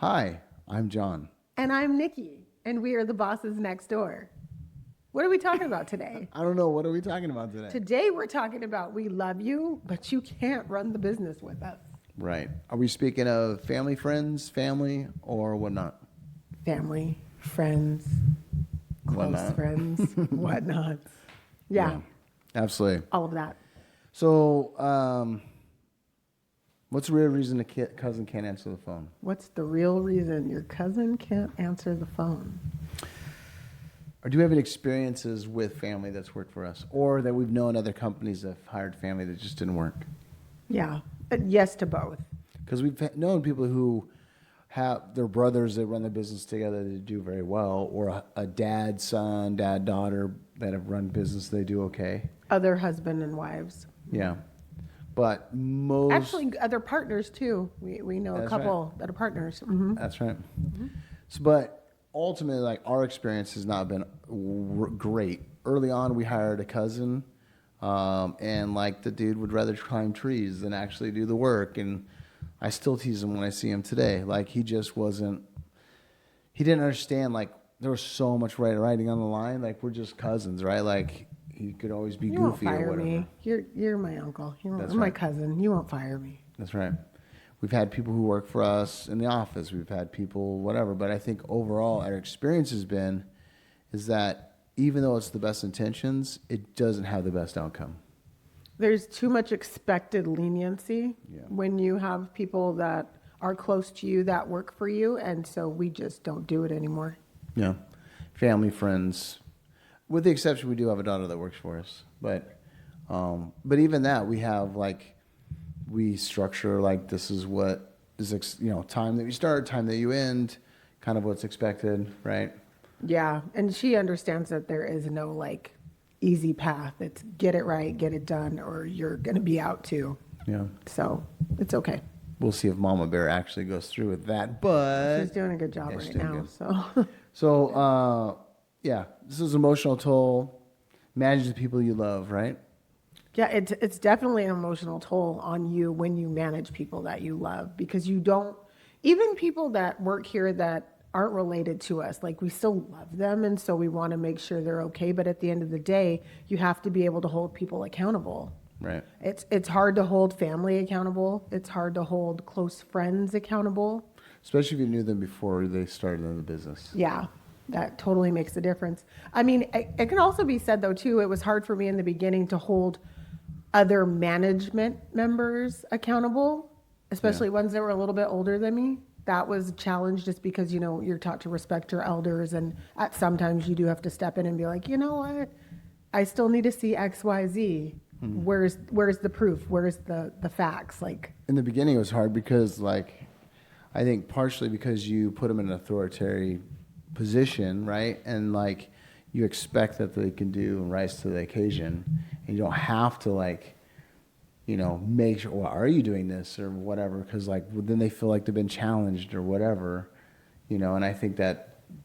Hi, I'm John. And I'm Nikki, and we are the bosses next door. What are we talking about today? I don't know. What are we talking about today? Today we're talking about we love you, but you can't run the business with us. Right. Are we speaking of family, friends, family, or whatnot? Family, friends, close Whatnot. friends, whatnot. Yeah, Absolutely. all of that. So, what's the real reason a cousin can't answer the phone? What's the real reason your cousin can't answer the phone? Or do we have any experiences with family that's worked for us? Or that we've known other companies that have hired family that just didn't work? Yeah, yes to both. Because we've known people who have their brothers that run the business together that do very well, or a dad, son, dad, daughter that have run business, they do okay. Other husband and wives. Yeah. But most... Actually, other partners too. We know a couple that are partners. Mm-hmm. That's right. So, but ultimately, like, our experience has not been great. Early on, we hired a cousin, and like the dude would rather climb trees than actually do the work. And I still tease him when I see him today. Like, he just wasn't. He didn't understand. Like, there was so much writing on the line. Like, we're just cousins, right? Like, he could always be You won't goofy fire or whatever. me. You're my uncle. You're That's my right. cousin. You won't fire me. That's right. We've had people who work for us in the office. We've had people, whatever. But I think overall, our experience has been is that even though it's the best intentions, it doesn't have the best outcome. There's too much expected leniency Yeah. when you have people that are close to you that work for you, and so we just don't do it anymore. Yeah. Family, friends. With the exception, we do have a daughter that works for us. But even that, we have, like, we structure, like, this is what is, time that you start, time that you end, kind of what's expected, right? Yeah, and she understands that there is no, like, easy path. It's get it right, get it done, or you're going to be out too. Yeah. So it's okay. We'll see if Mama Bear actually goes through with that, but... She's doing a good job Yeah, she's right doing now. good. So So, yeah, this is emotional toll. Manage the people you love, right? yeah, it's definitely an emotional toll on you when you manage people that you love, because you don't, even people that work here that aren't related to us, like, we still love them, and so we want to make sure they're okay, but at the end of the day, you have to be able to hold people accountable. Right. It's hard to hold family accountable. It's hard to hold close friends accountable. Especially if you knew them before they started in the business. Yeah, that totally makes a difference. I mean, it can also be said, though, too, it was hard for me in the beginning to hold other management members accountable, especially ones that were a little bit older than me. That was a challenge just because, you're taught to respect your elders. And sometimes you do have to step in and be like, you know what? I still need to see X, Y, Z. Where's the proof? Where's the facts? Like, In the beginning, it was hard because, like, I think partially because you put them in an authoritarian position, right? And, like, you expect that they can do and rise to the occasion. And you don't have to, like, make sure, well, are you doing this or whatever? Because, like, then they feel like they've been challenged or whatever, And I think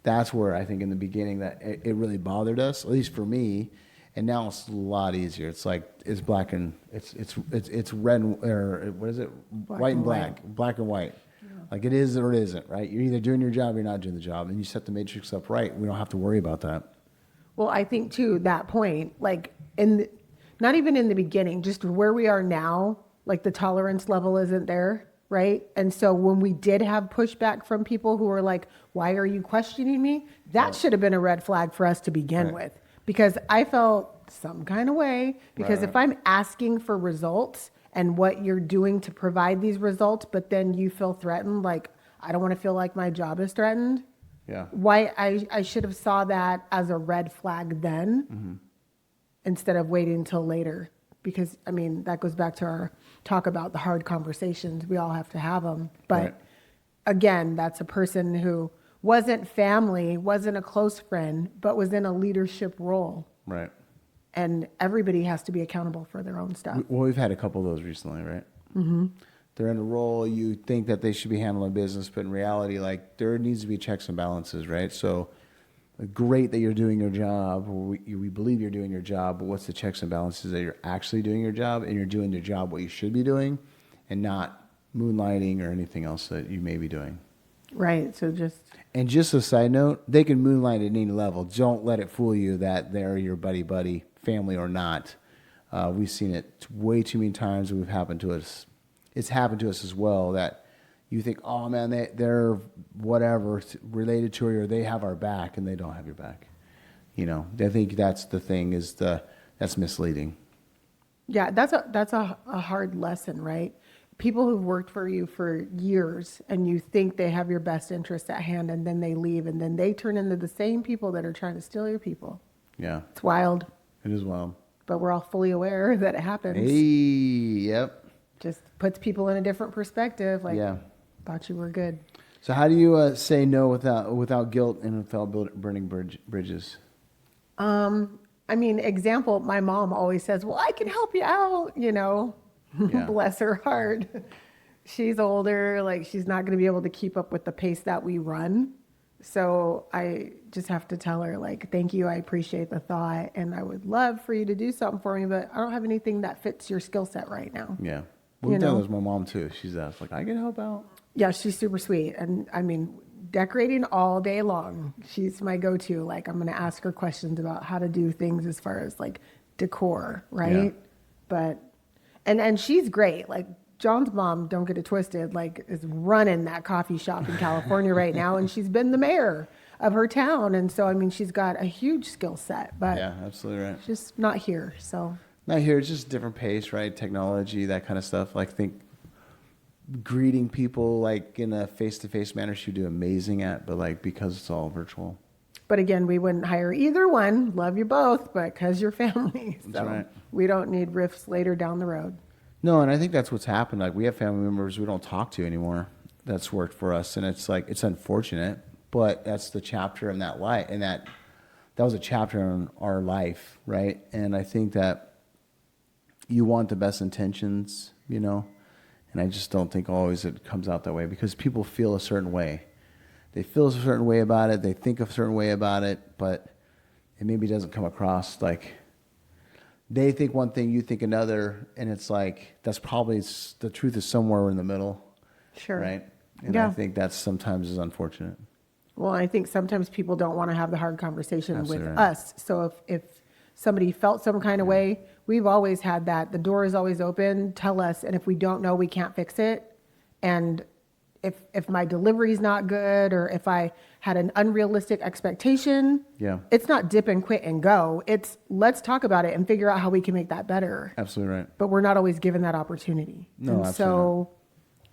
that's where I think in the beginning that it really bothered us, at least for me. And now it's a lot easier. It's like it's black and it's red or what is it? White and black, black and white. Yeah. Like it is or it isn't, right? You're either doing your job or you're not doing the job, and you set the matrix up right. We don't have to worry about that. Well, I think too that point, like not even in the beginning, just where we are now, like the tolerance level isn't there, right? And so when we did have pushback from people who were like, "Why are you questioning me?" That should have been a red flag for us to begin with. Because I felt some kind of way. Because if I'm asking for results and what you're doing to provide these results, but then you feel threatened, like, I don't want to feel like my job is threatened. Yeah. Why I should have saw that as a red flag then instead of waiting until later. Because, I mean, that goes back to our talk about the hard conversations. We all have to have them. But again, that's a person who wasn't family, wasn't a close friend, but was in a leadership role. Right. And everybody has to be accountable for their own stuff. Well, we've had a couple of those recently, right? Mm-hmm. They're in a role, you think that they should be handling business, but in reality, like, there needs to be checks and balances, right? So great that you're doing your job, or we believe you're doing your job, but what's the checks and balances that you're actually doing your job, and you're doing your job what you should be doing, and not moonlighting or anything else that you may be doing. Right. So And just a side note, they can moonlight at any level. Don't let it fool you that they're your buddy, family or not. We've seen it way too many times. We've happened to us. It's happened to us as well that you think, oh man, they're whatever related to you, or they have our back, and they don't have your back. I think that's the thing that's misleading. yeah, that's a hard lesson, right? People who've worked for you for years and you think they have your best interest at hand, and then they leave, and then they turn into the same people that are trying to steal your people. Yeah. It's wild. It is wild. But we're all fully aware that it happens. Hey, yep. Just puts people in a different perspective. Like, Yeah. thought you were good. So how do you say no without guilt and without burning bridges? Example, my mom always says, well, I can help you out, Yeah. Bless her heart. She's older, like she's not going to be able to keep up with the pace that we run. So I just have to tell her, like, thank you, I appreciate the thought, and I would love for you to do something for me, but I don't have anything that fits your skill set right now. Yeah. We've done this with my mom too. She's asked, like, I can help out. Yeah, she's super sweet. And decorating all day long. She's my go-to. Like, I'm going to ask her questions about how to do things as far as like decor, right? Yeah. But, and she's great. Like, John's mom, don't get it twisted, like is running that coffee shop in California right now. And she's been the mayor of her town. And so, she's got a huge skill set, but Yeah, absolutely right. just not here. So Not here. It's just different pace, right? Technology, that kind of stuff. Like, think greeting people like in a face-to-face manner, she'd do amazing at, but like because it's all virtual. But again, we wouldn't hire either one. Love you both, but because you're family. So That's right. we don't need rifts later down the road. No, and I think that's what's happened. Like, we have family members we don't talk to anymore. That's worked for us, and it's like, it's unfortunate, but that's the chapter in that life, and that was a chapter in our life, right? And I think that you want the best intentions, and I just don't think always it comes out that way, because people feel a certain way. They feel a certain way about it. They think a certain way about it, but it maybe doesn't come across like they think one thing, you think another, and it's like that's probably the truth is somewhere in the middle. Sure. Right? And Yeah. I think that sometimes is unfortunate. Well, I think sometimes people don't want to have the hard conversation Absolutely with right. us. So if somebody felt some kind of way, we've always had that. The door is always open. Tell us. And if we don't know, we can't fix it. And if my delivery is not good, or if I had an unrealistic expectation, Yeah. it's not dip and quit and go. It's let's talk about it and figure out how we can make that better. Absolutely right. But we're not always given that opportunity. No, and absolutely so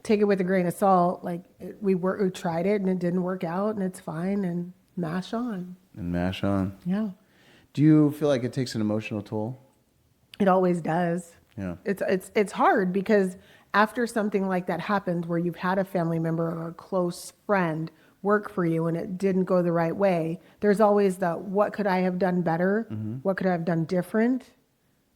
take it with a grain of salt. Like we tried it and it didn't work out, and it's fine, and mash on. And mash on. Yeah. Do you feel like it takes an emotional toll? It always does. Yeah. It's hard because after something like that happens, where you've had a family member or a close friend work for you and it didn't go the right way, there's always the, what could I have done better? Mm-hmm. What could I have done different?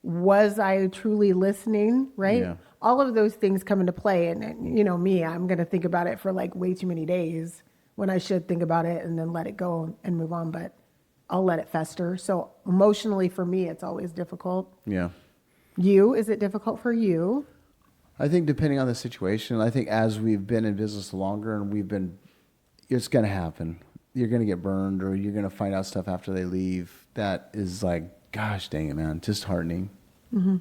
Was I truly listening? Right? Yeah. All of those things come into play. And me, I'm going to think about it for like way too many days when I should think about it and then let it go and move on. But I'll let it fester. So emotionally for me, it's always difficult. Yeah. Is it difficult for you? I think depending on the situation, I think as we've been in business longer and it's going to happen. You're going to get burned, or you're going to find out stuff after they leave that is like, gosh dang it, man, disheartening. Mm-hmm.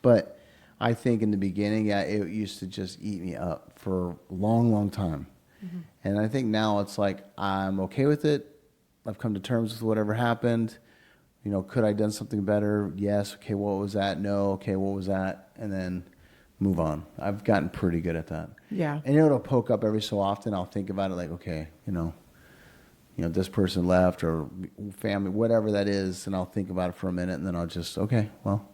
But I think in the beginning, it used to just eat me up for a long, long time. Mm-hmm. And I think now it's like, I'm okay with it. I've come to terms with whatever happened. Could I have done something better? Yes. Okay, what was that? No. Okay, what was that? And then move on. I've gotten pretty good at that. Yeah. And it'll poke up every so often. I'll think about it like, okay, this person left, or family, whatever that is, and I'll think about it for a minute, and then I'll just, okay, well,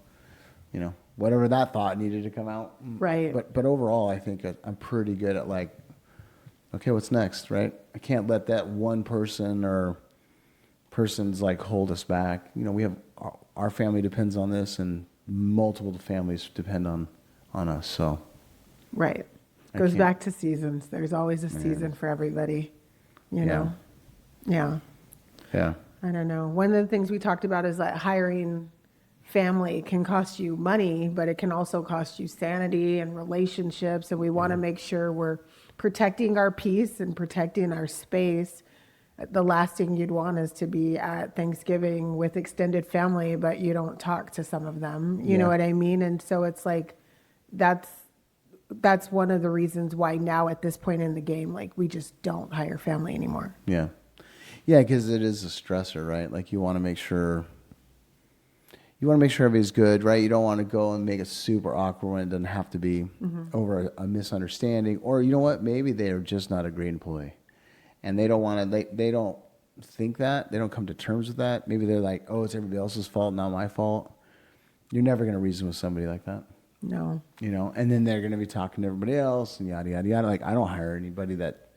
whatever that thought needed to come out. Right. But overall, I think I'm pretty good at like, okay, what's next, right? I can't let that one person or persons like hold us back. We have our family depends on this, and multiple families depend on us. So Right. Goes back to seasons. There's always a season for everybody, know? Yeah. Yeah. I don't know. One of the things we talked about is that hiring family can cost you money, but it can also cost you sanity and relationships. And we want to make sure we're protecting our peace and protecting our space. The last thing you'd want is to be at Thanksgiving with extended family, but you don't talk to some of them. You know what I mean? And so it's like, that's one of the reasons why now at this point in the game, like we just don't hire family anymore. Yeah. Yeah, because it is a stressor, right? Like you want to make sure everybody's good, right? You don't want to go and make it super awkward when it doesn't have to be over a misunderstanding. Or you know what? Maybe they're just not a great employee. And they don't want to, they don't think that. They don't come to terms with that. Maybe they're like, oh, it's everybody else's fault, not my fault. You're never going to reason with somebody like that. No. You know, and then they're going to be talking to everybody else and yada, yada, yada. Like, I don't hire anybody that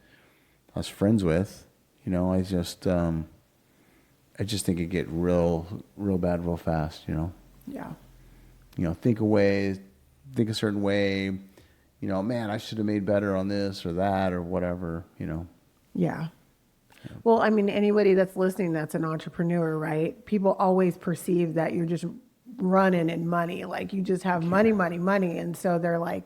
I was friends with. You know, I just think it get real bad real fast, you know? Yeah. You know, think a certain way, you know, man, I should have made better on this or that or whatever, you know? Yeah. Well, I mean, anybody that's listening that's an entrepreneur, right? People always perceive that you're just running in money. Like you just have money. And so they're like,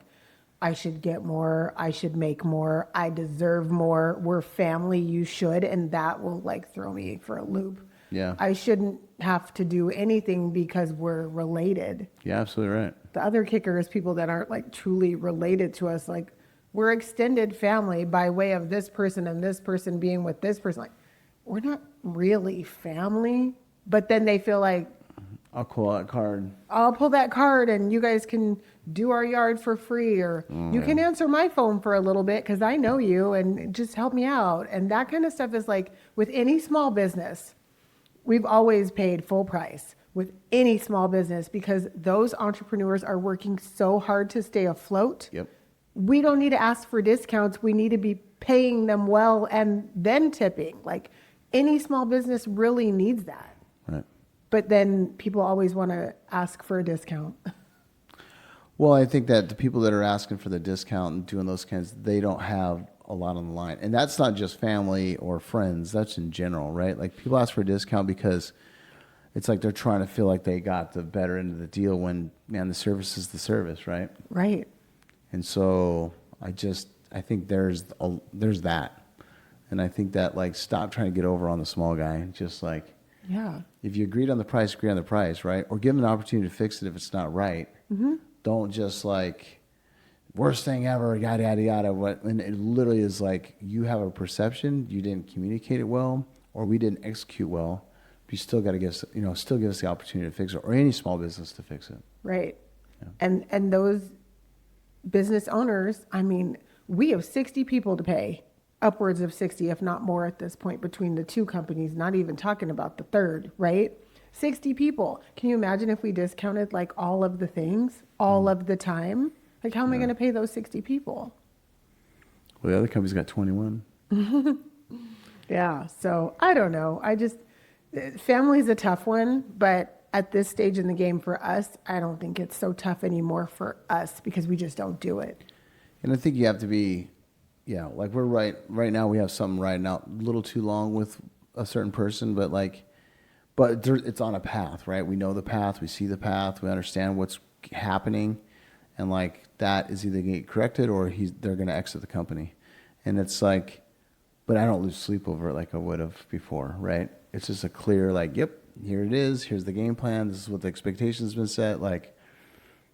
I should get more. I should make more. I deserve more. We're family. You should. And that will like throw me for a loop. Yeah. I shouldn't have to do anything because we're related. Yeah, absolutely right. The other kicker is people that aren't like truly related to us. Like we're extended family by way of this person and this person being with this person. Like we're not really family, but then they feel like, I'll pull that card. I'll pull that card and you guys can do our yard for free, or you can answer my phone for a little bit because I know you and just help me out. And that kind of stuff is like with any small business, we've always paid full price with any small business because those entrepreneurs are working so hard to stay afloat. Yep. We don't need to ask for discounts. We need to be paying them well and then tipping. Like any small business really needs that. Right. But then people always want to ask for a discount. Well, I think that the people that are asking for the discount and doing those kinds, they don't have a lot on the line. And that's not just family or friends. That's in general, right? Like people ask for a discount because it's like they're trying to feel like they got the better end of the deal when, man, the service is the service, right? Right. And so I think there's that. And I think that like stop trying to get over on the small guy. Just like, yeah. If you agreed on the price, agree on the price, right? Or give them an opportunity to fix it if it's not right. Mm-hmm. Don't just like, worst thing ever, yada, yada, yada. And it literally is like, you have a perception, you didn't communicate it well, or we didn't execute well. But you still got to give us the opportunity to fix it, or any small business to fix it. Right. Yeah. And those business owners, I mean, we have 60 people to pay. Upwards of 60, if not more at this point between the two companies, not even talking about the third, right? 60 people. Can you imagine if we discounted like all of the things all of the time? Like how am I going to pay those 60 people? Well, the other company's got 21. Yeah. So I don't know. Family's a tough one, but at this stage in the game for us, I don't think it's so tough anymore for us because we just don't do it. And I think you have to be, yeah, like we're right now we have something riding out a little too long with a certain person, but it's on a path, right? We know the path, we see the path, we understand what's happening, and like that is either going to get corrected or they're going to exit the company. And it's like, but I don't lose sleep over it like I would have before, right? It's just a clear like, yep, here it is, here's the game plan, this is what the expectations been set, like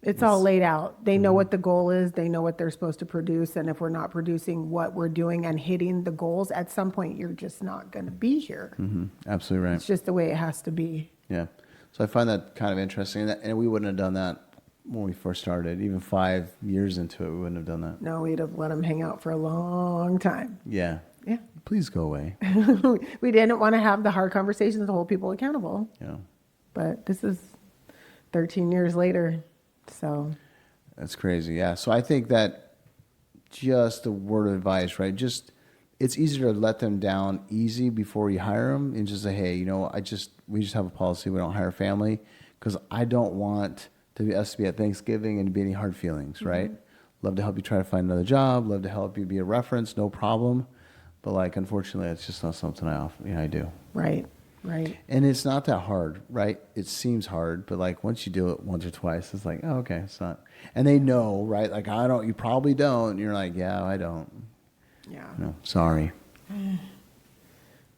it's all laid out. They know what the goal is. They know what they're supposed to produce. And if we're not producing what we're doing and hitting the goals, at some point, you're just not going to be here. Mm-hmm. Absolutely right. It's just the way it has to be. Yeah. So I find that kind of interesting. And we wouldn't have done that when we first started. Even 5 years into it, we wouldn't have done that. No, we'd have let them hang out for a long time. Yeah. Yeah. Please go away. We didn't want to have the hard conversations to hold people accountable. Yeah. But this is 13 years later. So that's crazy. Yeah. So I think that just a word of advice, right? Just it's easier to let them down easy before you hire them and just say, hey, we just have a policy. We don't hire family because I don't want us to be at Thanksgiving and to be any hard feelings, right? Love to help you try to find another job. Love to help you be a reference. No problem. But like, unfortunately, it's just not something I do. Right. Right. And it's not that hard, right? It seems hard, but like once you do it once or twice, it's like, oh, okay, it's not. And they know, right? Like, you probably don't. And you're like, yeah, I don't. Yeah. No, sorry.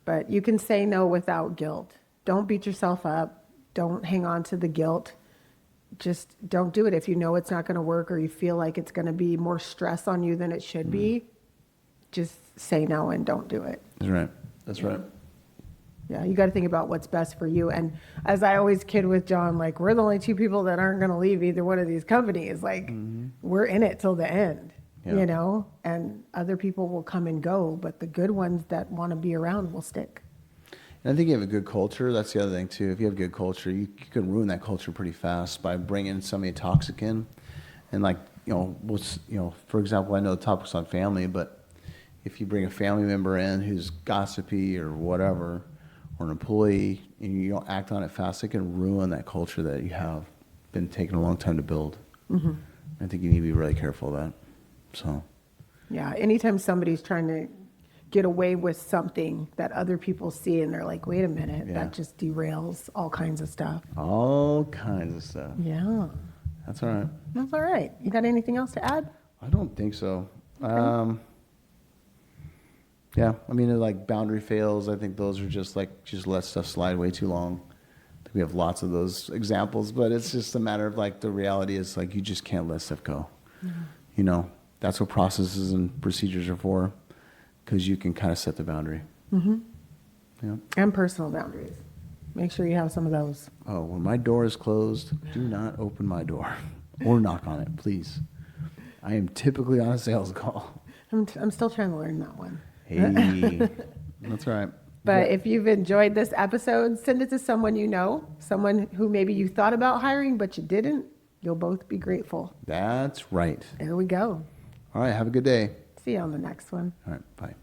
But you can say no without guilt. Don't beat yourself up. Don't hang on to the guilt. Just don't do it if you know it's not going to work or you feel like it's going to be more stress on you than it should be. Just say no and don't do it. That's right. That's right. Yeah, you got to think about what's best for you. And as I always kid with John, like, we're the only two people that aren't going to leave either one of these companies. Like, we're in it till the end, you know, and other people will come and go, but the good ones that want to be around will stick. And I think you have a good culture. That's the other thing, too. If you have good culture, you can ruin that culture pretty fast by bringing somebody toxic in. And, like, for example, I know the topic's on family, but if you bring a family member in who's gossipy or whatever, or an employee, and you don't act on it fast, it can ruin that culture that you have been taking a long time to build. I think you need to be really careful of that. So, yeah, anytime somebody's trying to get away with something that other people see and they're like, wait a minute, that just derails all kinds of stuff. All kinds of stuff. Yeah. That's all right. That's all right. You got anything else to add? I don't think so. Okay. Yeah, I mean, like boundary fails, I think those are just let stuff slide way too long. We have lots of those examples, but it's just a matter of like the reality is like you just can't let stuff go. You know, that's what processes and procedures are for, because you can kind of set the boundary. Yeah. And personal boundaries. Make sure you have some of those. Oh, when my door is closed, do not open my door or knock on it, please. I am typically on a sales call. I'm still trying to learn that one. Hey, that's right. But if you've enjoyed this episode, send it to someone you know, someone who maybe you thought about hiring but you didn't. You'll both be grateful. That's right. There we go. All right, have a good day. See you on the next one. All right, bye.